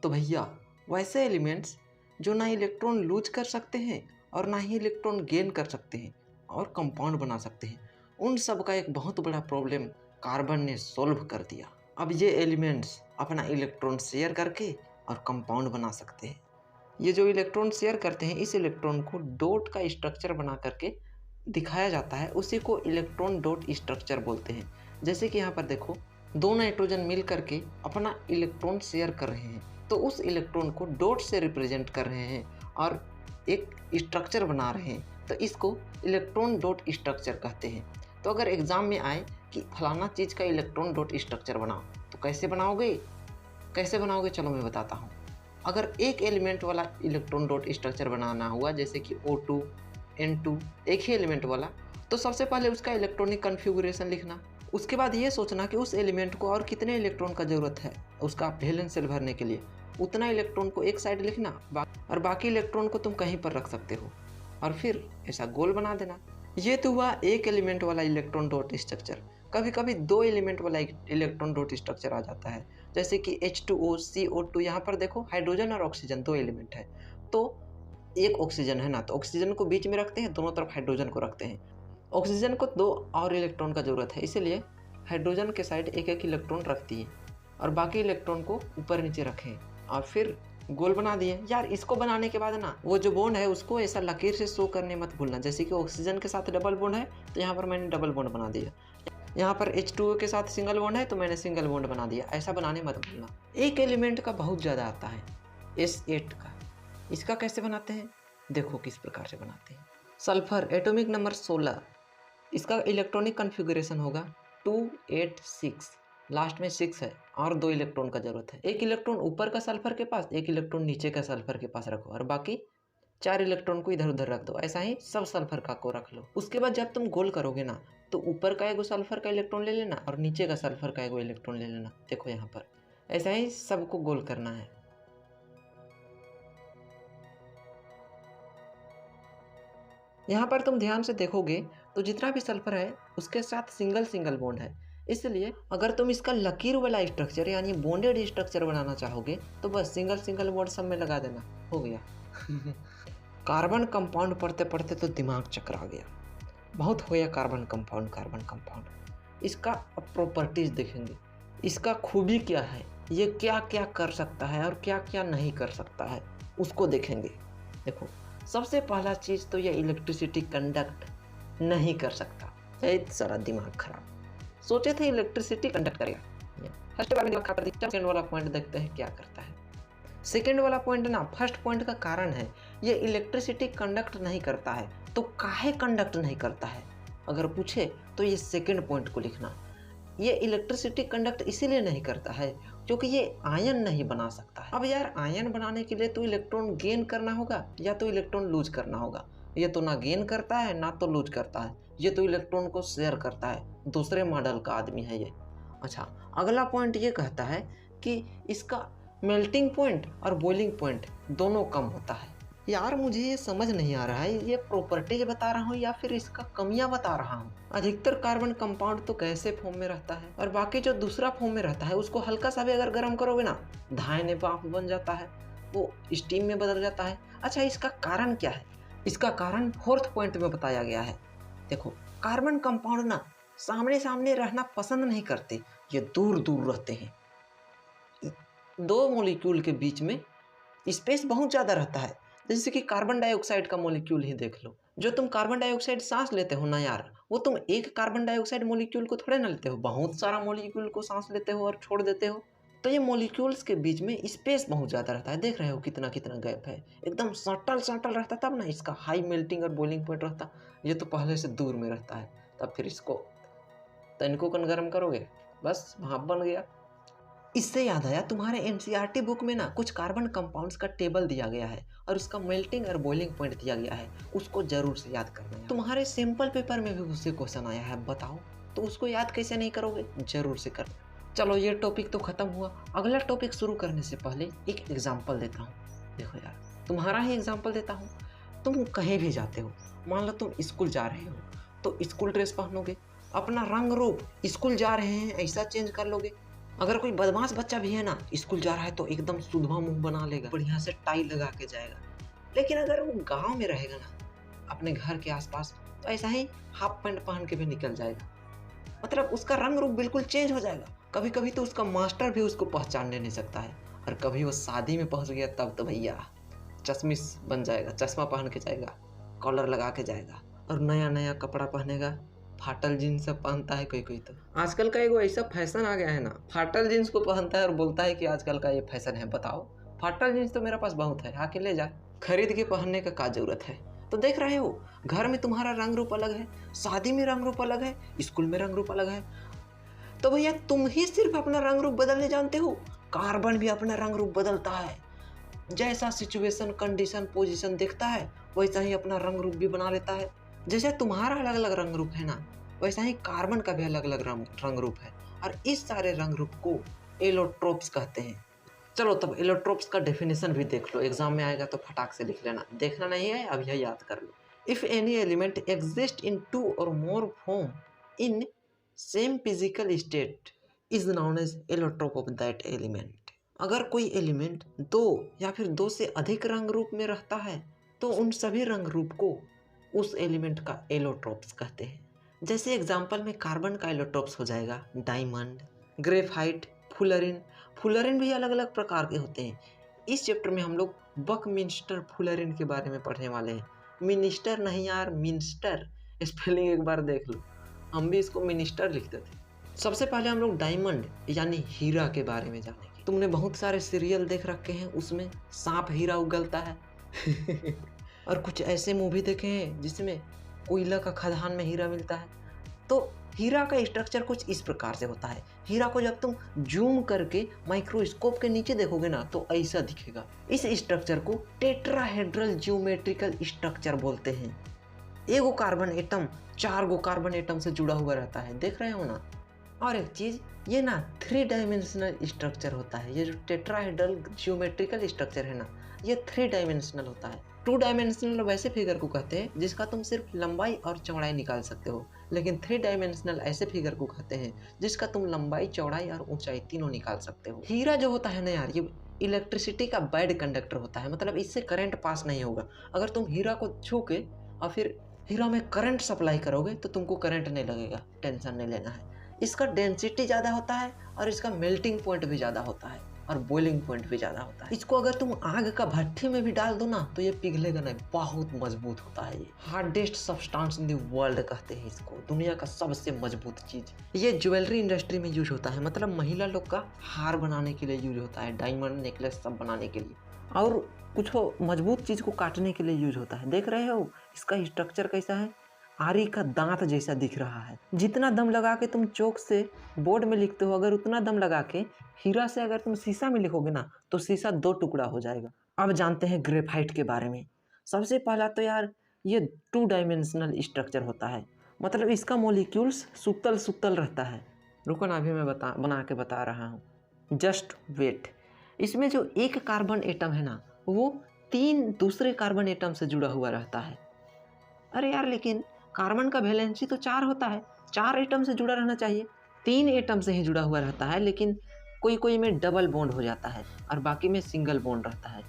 तो भैया वैसे एलिमेंट्स जो ना इलेक्ट्रॉन लूज कर सकते हैं और ना ही इलेक्ट्रॉन गेन कर सकते हैं और कंपाउंड बना सकते हैं, उन सब का एक बहुत बड़ा प्रॉब्लम कार्बन ने सॉल्व कर दिया। अब ये एलिमेंट्स अपना इलेक्ट्रॉन शेयर करके और कंपाउंड बना सकते हैं। ये जो इलेक्ट्रॉन शेयर करते हैं, इस इलेक्ट्रॉन को डॉट का स्ट्रक्चर बना करके दिखाया जाता है, उसी को इलेक्ट्रॉन डॉट स्ट्रक्चर बोलते हैं। जैसे कि यहाँ पर देखो, दो नाइट्रोजन मिल करके अपना इलेक्ट्रॉन शेयर कर रहे हैं, तो उस इलेक्ट्रॉन को डॉट से रिप्रेजेंट कर रहे हैं और एक स्ट्रक्चर बना रहे हैं, तो इसको इलेक्ट्रॉन डॉट स्ट्रक्चर कहते हैं। तो अगर एग्जाम में आए कि फलाना चीज़ का इलेक्ट्रॉन डॉट स्ट्रक्चर बनाओ, तो कैसे बनाओगे चलो मैं बताता हूँ। अगर एक एलिमेंट वाला इलेक्ट्रॉन डॉट स्ट्रक्चर बनाना हुआ, जैसे कि O2 N2 एक ही एलिमेंट वाला, तो सबसे पहले उसका इलेक्ट्रॉनिक कन्फिगरेशन लिखना। उसके बाद ये सोचना कि उस एलिमेंट को और कितने इलेक्ट्रॉन का ज़रूरत है उसका वैलेंस शेल भरने के लिए, उतना इलेक्ट्रॉन को एक साइड लिखना और बाकी इलेक्ट्रॉन को तुम कहीं पर रख सकते हो और फिर ऐसा गोल बना देना। ये तो हुआ एक एलिमेंट वाला इलेक्ट्रॉन डॉट स्ट्रक्चर। कभी कभी दो एलिमेंट वाला इलेक्ट्रॉन डॉट स्ट्रक्चर आ जाता है, जैसे कि H2O CO2। यहाँ पर देखो हाइड्रोजन और ऑक्सीजन दो एलिमेंट है, तो एक ऑक्सीजन है ना, तो ऑक्सीजन को बीच में रखते हैं, दोनों तरफ हाइड्रोजन को रखते हैं। ऑक्सीजन को दो और इलेक्ट्रॉन का ज़रूरत है, इसीलिए हाइड्रोजन के साइड एक एक इलेक्ट्रॉन रखती है और बाकी इलेक्ट्रॉन को ऊपर नीचे रखें और फिर गोल बना दिए। यार इसको बनाने के बाद ना वो जो बॉन्ड है उसको ऐसा लकीर से शो करने मत भूलना। जैसे कि ऑक्सीजन के साथ डबल बॉन्ड है, तो यहाँ पर मैंने डबल बॉन्ड बना दिया। यहाँ पर H2O के साथ सिंगल बॉन्ड है, तो मैंने सिंगल बॉन्ड बना दिया। ऐसा बनाने मत भूलना। एक एलिमेंट का बहुत ज़्यादा आता है, S8 का। इसका कैसे बनाते हैं, देखो किस प्रकार से बनाते हैं। सल्फर एटॉमिक नंबर 16, इसका इलेक्ट्रॉनिक कन्फिगरेशन होगा 286, लास्ट में 6 है और 2 इलेक्ट्रॉन का जरूरत है। एक इलेक्ट्रॉन ऊपर का सल्फर के पास, एक इलेक्ट्रॉन नीचे का सल्फर के पास रखो और बाकी 4 इलेक्ट्रॉन को इधर उधर रख दो। ऐसा ही सब सल्फर का को रख लो। उसके बाद जब तुम गोल करोगे ना, तो ऊपर का एगो सल्फर का इलेक्ट्रॉन ले लेना और नीचे का सल्फर का एगो इलेक्ट्रॉन ले लेना। देखो यहाँ पर ऐसा ही सबको गोल करना है। यहाँ पर तुम ध्यान से देखोगे तो जितना भी सल्फर है उसके साथ सिंगल सिंगल बॉन्ड है, इसलिए अगर तुम इसका लकीर वाला स्ट्रक्चर यानी बॉन्डेड स्ट्रक्चर बनाना चाहोगे तो बस सिंगल सिंगल बॉन्ड सब में लगा देना, हो गया। कार्बन कंपाउंड पढ़ते पढ़ते तो दिमाग चकरा गया, बहुत हो गया कार्बन कंपाउंड। इसका अब प्रॉपर्टीज देखेंगे, इसका खूबी क्या है, ये क्या क्या कर सकता है और क्या क्या नहीं कर सकता है, उसको देखेंगे। देखो सबसे पहला चीज़ तो ये इलेक्ट्रिसिटी कंडक्ट नहीं कर सकता। सारा दिमाग खराब, सोचे थे इलेक्ट्रिसिटी कंडक्ट करेगा, फर्स्ट वाला दिमाग खराब। सेकंड वाला पॉइंट देखते हैं क्या करता है। सेकंड वाला पॉइंट ना फर्स्ट पॉइंट का कारण है, ये इलेक्ट्रिसिटी कंडक्ट नहीं करता है, तो काहे कंडक्ट नहीं करता है अगर पूछे तो ये सेकंड पॉइंट को लिखना। ये इलेक्ट्रिसिटी कंडक्ट इसीलिए नहीं करता है क्योंकि ये आयन नहीं बना सकता है। अब यार आयन बनाने के लिए तो इलेक्ट्रॉन गेन करना होगा या तो इलेक्ट्रॉन लूज करना होगा। ये तो ना गेन करता है ना तो लूज करता है, ये तो इलेक्ट्रॉन को शेयर करता है। दूसरे मॉडल का आदमी है ये। अच्छा, अगला पॉइंट ये कहता है कि इसका मेल्टिंग पॉइंट और बॉइलिंग पॉइंट दोनों कम होता है। यार मुझे ये समझ नहीं आ रहा है, ये प्रॉपर्टीज बता रहा हूँ या फिर इसका कमियां बता रहा हूँ। अधिकतर कार्बन कंपाउंड तो कैसे फॉर्म में रहता है और बाकी जो दूसरा फॉर्म में रहता है उसको हल्का सा भी अगर गर्म करोगे ना, धायने भाप बन जाता है, वो स्टीम में बदल जाता है। अच्छा, इसका कारण क्या है? इसका कारण फोर्थ पॉइंट में बताया गया है। देखो कार्बन कंपाउंड ना सामने सामने रहना पसंद नहीं करते, ये दूर दूर रहते हैं। दो मॉलिक्यूल के बीच में स्पेस बहुत ज़्यादा रहता है। जैसे कि कार्बन डाइऑक्साइड का मॉलिक्यूल ही देख लो, जो तुम कार्बन डाइऑक्साइड सांस लेते हो ना यार, वो तुम एक कार्बन डाइऑक्साइड मॉलिक्यूल को थोड़े ना लेते हो, बहुत सारा मॉलिक्यूल को सांस लेते हो और छोड़ देते हो। तो ये मॉलिक्यूल्स के बीच में स्पेस बहुत ज़्यादा रहता है। देख रहे हो कितना कितना गैप है, एकदम सटल सटल रहता, तब ना इसका हाई मेल्टिंग और बॉइलिंग पॉइंट रहता। ये तो पहले से दूर में रहता है, तब फिर इसको तो इनको कन गर्म करोगे, बस भाप बन गया। इससे याद आया, तुम्हारे एनसीईआरटी बुक में ना कुछ कार्बन कंपाउंड्स का टेबल दिया गया है और उसका मेल्टिंग और बॉइलिंग पॉइंट दिया गया है, उसको जरूर से याद करना है। तुम्हारे सिंपल पेपर में भी उससे क्वेश्चन आया है, बताओ तो उसको याद कैसे नहीं करोगे, जरूर से कर। चलो ये टॉपिक तो खत्म हुआ। अगला टॉपिक शुरू करने से पहले एक एग्जाम्पल देता हूँ। देखो यार, तुम्हारा ही एग्जाम्पल देता हूँ। तुम कहीं भी जाते हो, मान लो तुम स्कूल जा रहे हो, तो स्कूल ड्रेस पहनोगे, अपना रंग रूप स्कूल जा रहे हैं ऐसा चेंज कर लोगे अगर कोई बदमाश बच्चा भी है ना, स्कूल जा रहा है तो एकदम सुधवा मुंह बना लेगा, बढ़िया से टाई लगा के जाएगा। लेकिन अगर वो गांव में रहेगा ना, अपने घर के आसपास, तो ऐसा ही हाफ पैंट पहन के भी निकल जाएगा। मतलब उसका रंग रूप बिल्कुल चेंज हो जाएगा। कभी कभी तो उसका मास्टर भी उसको पहचानने नहीं सकता है। और कभी वो शादी में पहुंच गया तब तो भैया चश्मिश बन जाएगा, चश्मा पहन के जाएगा, कॉलर लगा के जाएगा और नया नया कपड़ा पहनेगा। फाटल जीन्स सब पहनता है कोई कोई। तो आजकल का एगो ऐसा फैशन आ गया है ना, फाटल जीन्स को पहनता है और बोलता है कि आजकल का ये फैशन है। बताओ, फाटल जीन्स तो मेरे पास बहुत है, आके ले जा। खरीद के पहनने का क्या जरूरत है। तो देख रहे हो, घर में तुम्हारा रंग रूप अलग है, शादी में रंग रूप अलग है, स्कूल में रंग रूप अलग है। तो भैया तुम ही सिर्फ अपना रंग रूप बदलने जानते हो, कार्बन भी अपना रंग रूप बदलता है। जैसा सिचुएशन, कंडीशन, पोजीशन देखता है वैसा ही अपना रंग रूप भी बना लेता है। जैसे तुम्हारा अलग अलग रंग रूप है ना, वैसा ही कार्बन का भी अलग अलग रंग रूप है। और इस सारे रंग रूप को एलोट्रोप्स कहते हैं। चलो तब एलोट्रोप्स का डेफिनेशन भी देख लो, एग्जाम में आएगा तो फटाक से लिख लेना, देखना नहीं है अब यह याद कर लो। If any element exist in 2 और more form in same physical state is known as allotrope of that element. अगर कोई एलिमेंट 2 या फिर 2 से अधिक रंग रूप में रहता है तो उन सभी रंग रूप को उस एलिमेंट का एलोट्रोप्स कहते हैं। जैसे एग्जाम्पल में कार्बन का एलोट्रोप्स हो जाएगा डायमंड, ग्रेफाइट, फुलरिन। फुलरिन भी अलग अलग प्रकार के होते हैं। इस चैप्टर में हम लोग बकमिंस्टर फुलरिन के बारे में पढ़ने वाले हैं। मिनिस्टर नहीं यार, मिंस्टर, स्पेलिंग एक बार देख लो, हम भी इसको मिनिस्टर लिखते थे। सबसे पहले हम लोग डायमंड यानी हीरा के बारे में जानेंगे। तुमने बहुत सारे सीरियल देख रखे हैं, उसमें सांप हीरा उगलता है और कुछ ऐसे मूवी देखे हैं जिसमें कोयला का खदान में हीरा मिलता है। तो हीरा का स्ट्रक्चर कुछ इस प्रकार से होता है। हीरा को जब तुम जूम करके माइक्रोस्कोप के नीचे देखोगे ना तो ऐसा दिखेगा। इस स्ट्रक्चर को टेट्राहेड्रल ज्योमेट्रिकल स्ट्रक्चर बोलते हैं। एगो कार्बन एटम 4 गो कार्बन एटम से जुड़ा हुआ रहता है, देख रहे हो ना। और एक चीज, ये ना 3 डायमेंशनल स्ट्रक्चर होता है। ये जो टेट्राहेड्रल ज्योमेट्रिकल स्ट्रक्चर है ना, ये 3 डायमेंशनल होता है। 2 डायमेंशनल वैसे फिगर को कहते हैं जिसका तुम सिर्फ लंबाई और चौड़ाई निकाल सकते हो, लेकिन 3 डायमेंशनल ऐसे फिगर को कहते हैं जिसका तुम लंबाई, चौड़ाई और ऊंचाई तीनों निकाल सकते हो। हीरा जो होता है ना यार, ये इलेक्ट्रिसिटी का बैड कंडक्टर होता है, मतलब इससे करंट पास नहीं होगा। अगर तुम हीरा को छू के और फिर हीरा में करंट सप्लाई करोगे तो तुमको करंट नहीं लगेगा, टेंशन नहीं लेना है। इसका डेंसिटी ज़्यादा होता है और इसका मेल्टिंग पॉइंट भी ज़्यादा होता है और बॉइलिंग पॉइंट भी ज़्यादा होता है। इसको अगर तुम आग का भट्ठी में भी डाल दो ना तो ये पिघलेगा नहीं, बहुत मजबूत होता है। ये hardest substance in the world कहते हैं इसको, दुनिया का सबसे मजबूत चीज़। ये ज्वेलरी इंडस्ट्री में यूज होता है, मतलब महिला लोग का हार बनाने के लिए यूज होता है, डायमंड नेकलेस सब बनाने के लिए, और कुछ मजबूत चीज़ को काटने के लिए यूज होता है। देख रहे हो इसका स्ट्रक्चर कैसा है, आरी का दांत जैसा दिख रहा है। जितना दम लगा के तुम चौक से बोर्ड में लिखते हो, अगर उतना दम लगा के हीरा से अगर तुम शीशा में लिखोगे ना तो शीशा 2 टुकड़ा हो जाएगा। अब जानते हैं ग्रेफाइट के बारे में। सबसे पहला तो यार ये 2 डायमेंशनल स्ट्रक्चर होता है, मतलब इसका मॉलिक्यूल्स सुतल सुतल रहता है। रुको ना, अभी मैं बना के बता रहा हूँ, जस्ट वेट। इसमें जो एक कार्बन एटम है ना वो 3 दूसरे कार्बन एटम से जुड़ा हुआ रहता है। अरे यार लेकिन कार्बन का वैलेंसी तो 4 होता है, 4 एटम से जुड़ा रहना चाहिए, 3 एटम से ही जुड़ा हुआ रहता है। लेकिन कोई कोई में डबल बॉन्ड हो जाता है और बाकी में सिंगल बॉन्ड रहता है।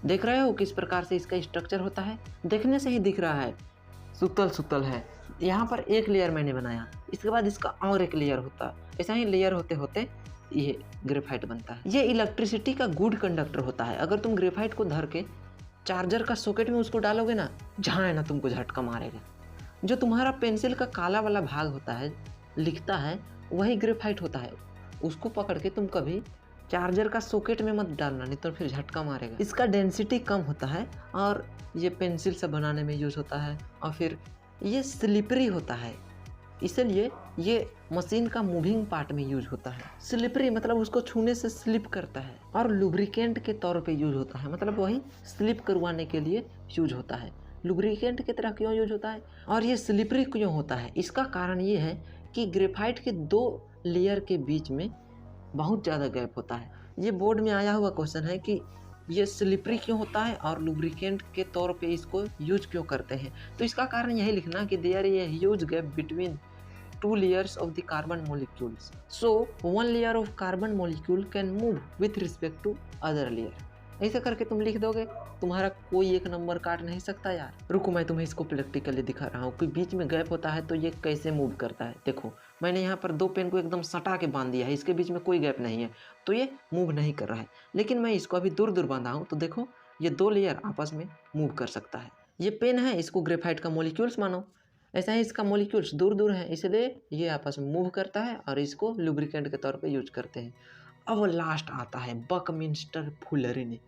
देख रहे हो किस प्रकार से इसका स्ट्रक्चर होता है, देखने से ही दिख रहा है सुतल सुतल है। यहाँ पर एक लेयर मैंने बनाया, इसके बाद इसका और एक लेयर होता है, ऐसा ही लेयर होते होते ये ग्रेफाइट बनता है। ये इलेक्ट्रिसिटी का गुड कंडक्टर होता है। अगर तुम ग्रेफाइट को धर के चार्जर का सॉकेट में उसको डालोगे ना, जहाँ है ना तुमको झटका मारेगा। जो तुम्हारा पेंसिल का काला वाला भाग होता है, लिखता है, वही ग्रेफाइट होता है। उसको पकड़ के तुम कभी चार्जर का सॉकेट में मत डालना, नहीं तो फिर झटका मारेगा। इसका डेंसिटी कम होता है और ये पेंसिल से बनाने में यूज होता है। और फिर ये स्लिपरी होता है, इसलिए ये मशीन का मूविंग पार्ट में यूज होता है। स्लिपरी मतलब उसको छूने से स्लिप करता है। और लुब्रिकेंट के तौर पे यूज होता है, मतलब वही स्लिप करवाने के लिए यूज होता है। लुब्रिकेंट की तरह क्यों यूज होता है और ये स्लिपरी क्यों होता है, इसका कारण ये है कि ग्रेफाइट के 2 लेयर के बीच में बहुत ज़्यादा गैप होता है। ये बोर्ड में आया हुआ क्वेश्चन है कि ये स्लिपरी क्यों होता है और लुब्रिकेंट के तौर पे इसको यूज क्यों करते हैं। तो इसका कारण यही लिखना कि there a huge gap between 2 layers of the carbon molecules. So one layer of carbon molecule can move with respect to other layer. ऐसे करके तुम लिख दोगे, तुम्हारा कोई एक नंबर काट नहीं सकता यार। रुको मैं तुम्हें इसको प्रैक्टिकली दिखा रहा हूँ कि बीच में गैप होता है तो ये कैसे मूव करता है। देखो मैंने यहाँ पर 2 पेन को एकदम सटा के बांध दिया है, इसके बीच में कोई गैप नहीं है तो ये मूव नहीं कर रहा है। लेकिन मैं इसको अभी दूर दूर बांधा हूँ तो देखो ये 2 लेयर आपस में मूव कर सकता है। ये पेन है, इसको ग्रेफाइट का मॉलिक्यूल्स मानो, ऐसा ही इसका मॉलिक्यूल्स दूर दूर है इसलिए ये आपस में मूव करता है और इसको लुब्रिकेंट के तौर पे यूज करते हैं। अब लास्ट आता है बकमिंस्टर फुलरिन।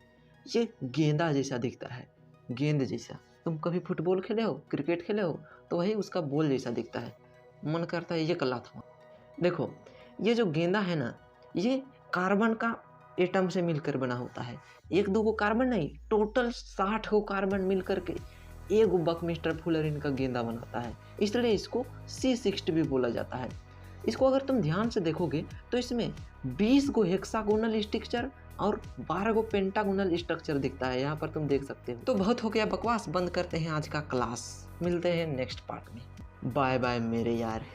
ये गेंदा जैसा दिखता है, गेंद जैसा। तुम कभी फुटबॉल खेले हो, क्रिकेट खेले हो तो वही उसका बॉल जैसा दिखता है, मन करता है ये कला था। देखो ये जो गेंदा है ना, ये कार्बन का एटम से मिलकर बना होता है। 1-2 को कार्बन नहीं, टोटल 60 को कार्बन मिल करके एक बकमिस्टर फुलरिन का गेंदा बनाता है, इसलिए इसको C60 भी बोला जाता है। इसको अगर तुम ध्यान से देखोगे तो इसमें 20 को हेक्सागोनल स्ट्रक्चर और 12 को पेंटागोनल स्ट्रक्चर दिखता है, यहाँ पर तुम देख सकते हो। तो बहुत हो गया बकवास, बंद करते हैं आज का क्लास, मिलते हैं नेक्स्ट पार्ट में। बाय बाय मेरे यार।